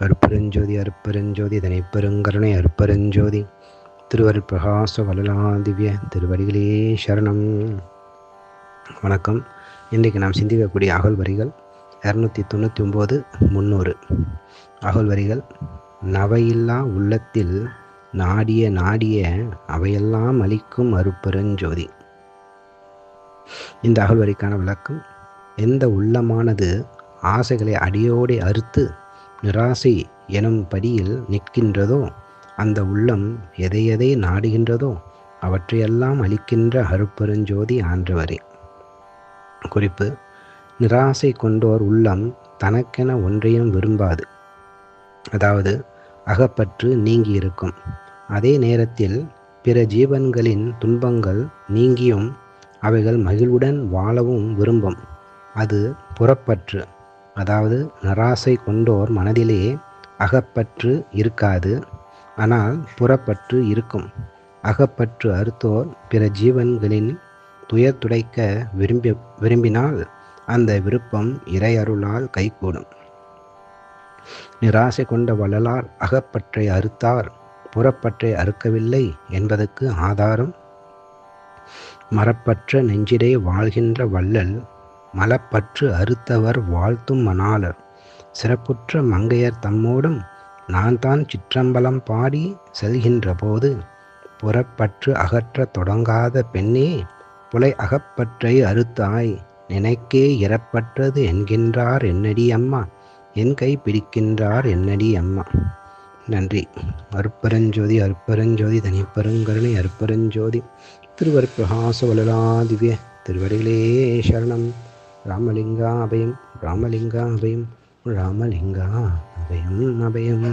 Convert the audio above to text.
அருட்பெருஞ்சோதி அருட்பெருஞ்சோதி தனிப்பெருங்கருணை அருட்பெருஞ்சோதி திருவருட் பிரகாச வல்லலாதிவ்ய திருவடிகளே சரணம். வணக்கம். இன்றைக்கு நாம் சிந்திக்கக்கூடிய அகல் வரிகள் 299 300 அகல் வரிகள். நவையில்லா உள்ளத்தில் நாடிய நாடிய அவையெல்லாம் அளிக்கும் அருட்பெருஞ்சோதி. இந்த அகல் வரிக்கான விளக்கம்: எந்த உள்ளமானது ஆசைகளை அடியோடு அறுத்து நிராசை எனும் படியில் நிற்கின்றதோ, அந்த உள்ளம் எதை நாடுகின்றதோ அவற்றையெல்லாம் அளிக்கின்ற அருட்பெருஞ்சோதி ஆன்றவரே. குறிப்பு: நிராசை கொண்டோர் உள்ளம் தனக்கென ஒன்றையும் விரும்பாது, அதாவது அகப்பற்று நீங்கி இருக்கும். அதே நேரத்தில் பிற ஜீவன்களின் துன்பங்கள் நீங்கியும் அவைகள் மகிழ்வுடன் வாழவும் விரும்பும். அது புறப்பற்று. அதாவது நிராசை கொண்டோர் மனதிலே அகப்பற்று இருக்காது, ஆனால் புறப்பற்று இருக்கும். அகப்பற்று அறுத்தோர் பிற ஜீவன்களின் துயர் துடைக்க விரும்பினால் அந்த விருப்பம் இறையருளால் கைகூடும். நிராசை கொண்ட வள்ளலார் அகப்பற்றை அறுத்தார், புறப்பற்றை அறுக்கவில்லை என்பதற்கு ஆதாரம்: மரப்பற்ற நெஞ்சிடை வாழ்கின்ற வள்ளல் மலப்பற்று அறுத்தவர் வாழ்த்தும் மணாளர். சிறப்புற்ற மங்கையர் தம்மோடும் நான் தான் சிற்றம்பலம் பாடி செல்கின்ற போது, புறப்பற்று அகற்ற தொடங்காத பெண்ணே, புலை அகப்பற்றை அறுத்தாய், நினைக்கே இறப்பற்றது என்கின்றார் என்னடி அம்மா, என் கை பிடிக்கின்றார் என்னடி அம்மா. நன்றி. அருட்பெருஞ்சோதி அருட்பெருஞ்சோதி தனிப்பெருங்கருணை அருட்பெருஞ்சோதி திருவருட் பிரகாச வல்லலாதிவ்ய திருவடிகளே சரணம். ராமலிங்கா அபயம் ராமலிங்கா அபயம் ராமலிங்கா அபயம் அபயம்.